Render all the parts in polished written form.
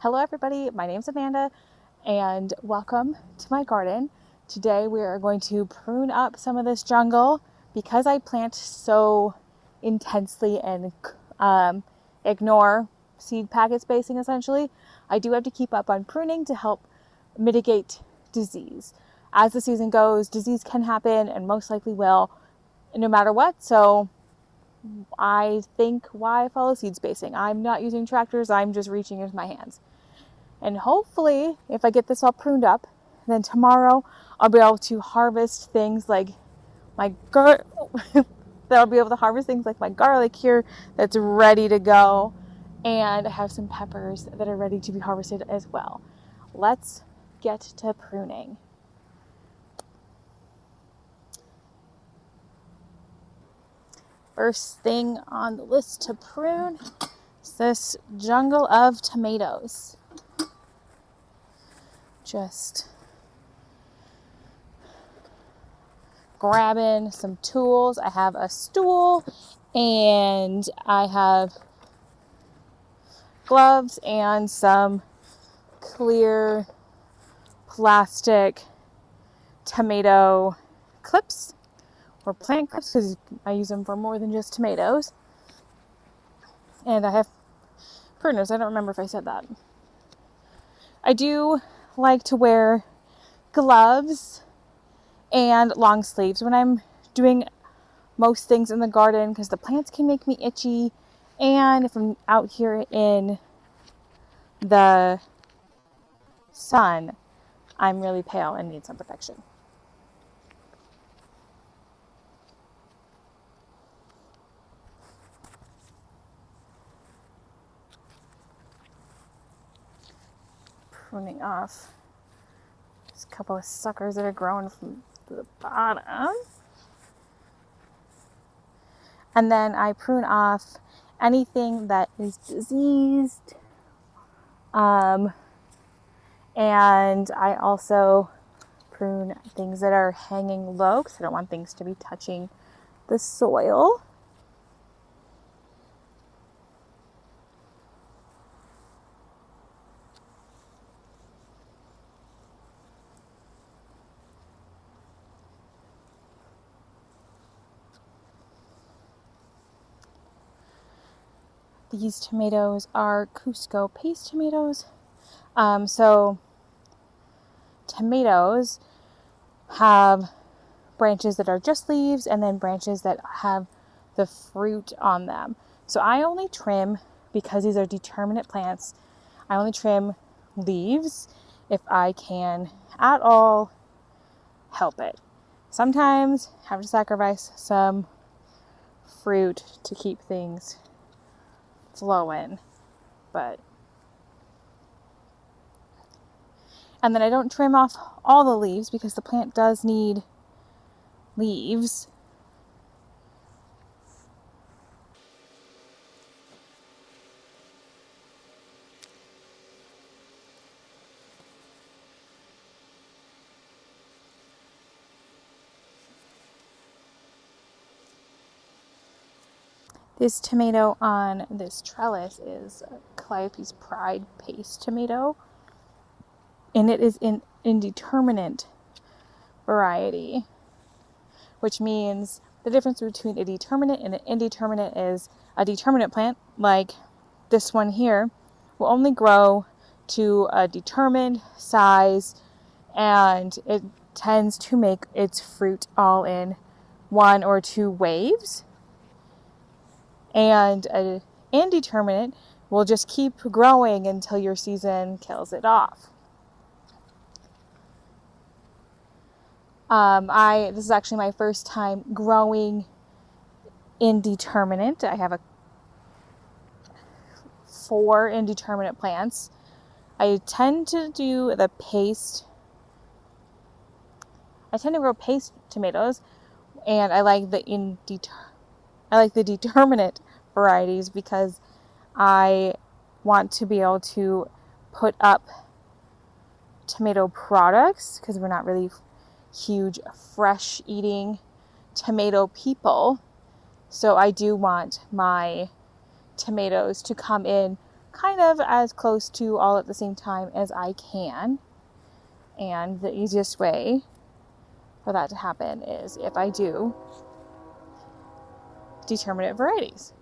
Hello everybody, my name's Amanda and welcome to my garden. Today we are going to prune up some of this jungle because I plant so intensely and ignore seed packet spacing essentially. I do have to keep up on pruning to help mitigate disease. As the season goes, disease can happen and most likely will no matter what. So I think why follow seed spacing? I'm not using tractors, I'm just reaching into my hands. And hopefully, if I get this all pruned up, then tomorrow I'll be able to harvest things like my that I'll be able to harvest things like my garlic here that's ready to go, and I have some peppers that are ready to be harvested as well. Let's get to pruning. First thing on the list to prune is this jungle of tomatoes. Just grabbing some tools. I have a stool and I have gloves and some clear plastic tomato clips or plant clips because I use them for more than just tomatoes. And I have pruners. I don't remember if I said that. I do like to wear gloves and long sleeves when I'm doing most things in the garden because the plants can make me itchy, and if I'm out here in the sun, I'm really pale and need some protection. Pruning off just a couple of suckers that are growing from the bottom. And then I prune off anything that is diseased. And I also prune things that are hanging low because I don't want things to be touching the soil. These tomatoes are Cusco paste tomatoes. So tomatoes have branches that are just leaves and then branches that have the fruit on them. So I only trim, because these are determinate plants, I only trim leaves if I can at all help it. Sometimes I have to sacrifice some fruit to keep things flowing, and then I don't trim off all the leaves because the plant does need leaves. This tomato on this trellis is a Calliope's Pride paste tomato, and it is an indeterminate variety, which means the difference between a determinate and an indeterminate is a determinate plant, like this one here, will only grow to a determined size, and it tends to make its fruit all in 1 or 2 waves. And an indeterminate will just keep growing until your season kills it off. This is actually my first time growing indeterminate. I have 4 indeterminate plants. I tend to do the paste. I tend to grow paste tomatoes, and I like the determinate varieties because I want to be able to put up tomato products because we're not really huge fresh eating tomato people. So I do want my tomatoes to come in kind of as close to all at the same time as I can. And the easiest way for that to happen is if I do determinate varieties.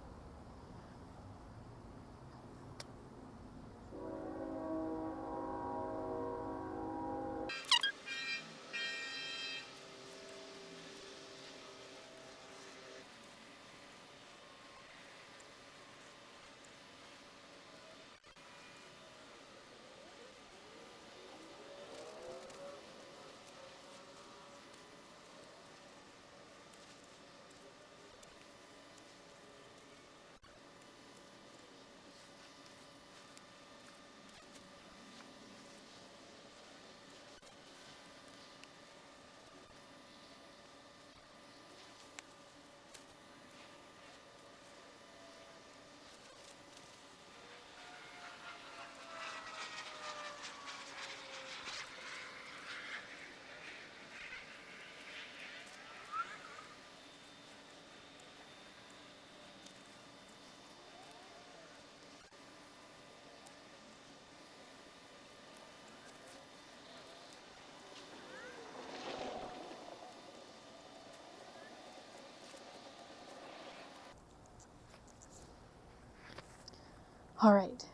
All right,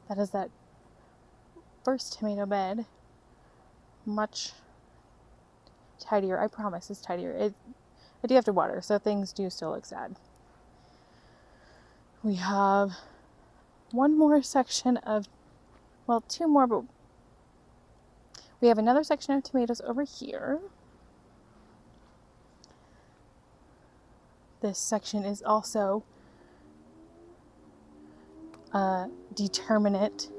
that is that first tomato bed. Much tidier. I promise it's tidier. I do have to water, so things do still look sad. We have one more section of, well, two more, but we have another section of tomatoes over here. This section is also determinate.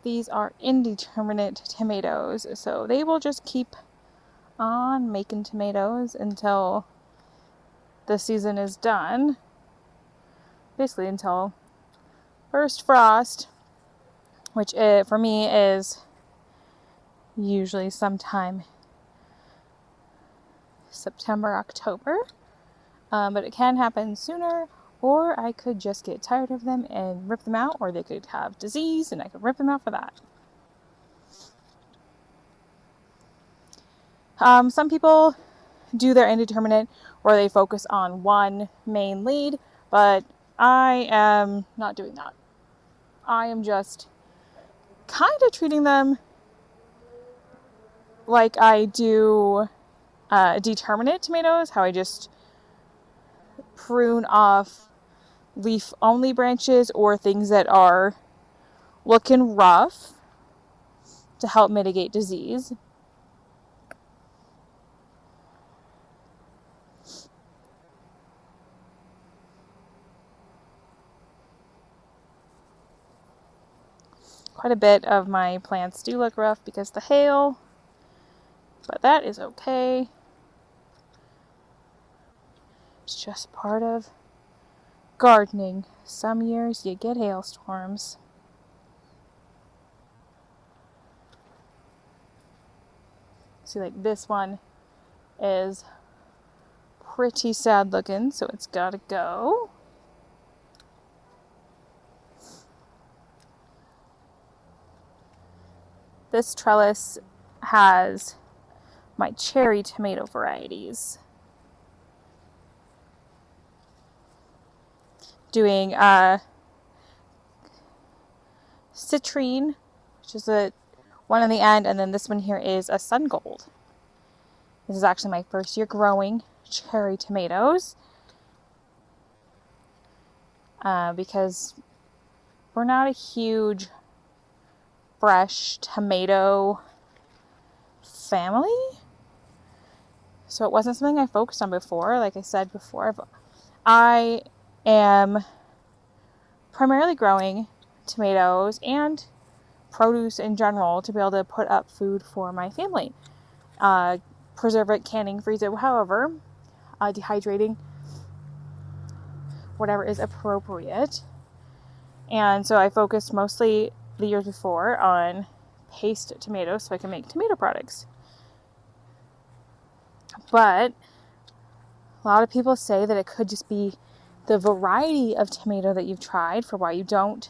These are indeterminate tomatoes, so they will just keep on making tomatoes until the season is done. Basically until first frost, which for me is usually sometime September, October. But it can happen sooner, or I could just get tired of them and rip them out, or they could have disease and I could rip them out for that. Some people do their indeterminate where they focus on one main lead, but I am not doing that. I am just kind of treating them like I do determinate tomatoes, how I just prune off leaf only branches or things that are looking rough to help mitigate disease. Quite a bit of my plants do look rough because of the hail, but that is okay. It's just part of gardening. Some years you get hailstorms. See, like this one is pretty sad looking, so it's gotta go. This trellis has my cherry tomato varieties. Doing citrine, which is a one on the end, and then this one here is a sun gold. This is actually my first year growing cherry tomatoes because we're not a huge fresh tomato family. So it wasn't something I focused on before. Like I said before, I am primarily growing tomatoes and produce in general to be able to put up food for my family. Preserve it, canning, freeze it, however, dehydrating, whatever is appropriate. And so I focused mostly the years before on paste tomatoes so I can make tomato products. But a lot of people say that it could just be the variety of tomato that you've tried for why you don't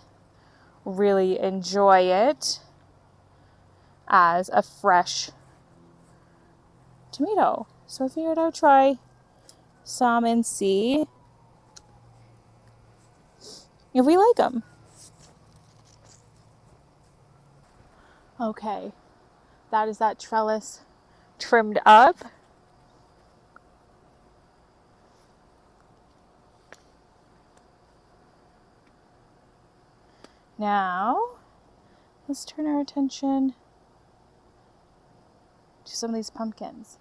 really enjoy it as a fresh tomato. So I figured I would try some and see if we like them. Okay, that is that trellis trimmed up. Now, let's turn our attention to some of these pumpkins.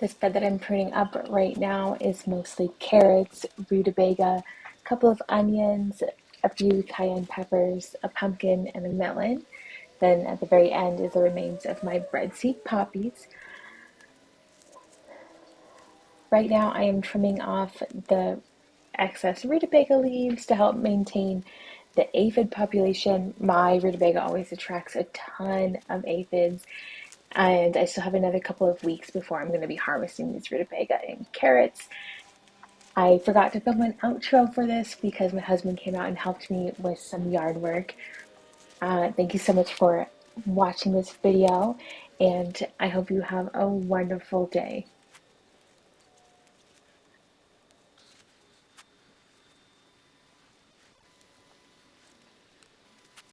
This bed that I'm pruning up right now is mostly carrots, rutabaga, a couple of onions, a few cayenne peppers, a pumpkin, and a melon. Then at the very end is the remains of my breadseed poppies. Right now I am trimming off the excess rutabaga leaves to help maintain the aphid population. My rutabaga always attracts a ton of aphids, and I still have another couple of weeks before I'm going to be harvesting these rutabaga and carrots. I forgot to film an outro for this because my husband came out and helped me with some yard work. Thank you so much for watching this video, and I hope you have a wonderful day.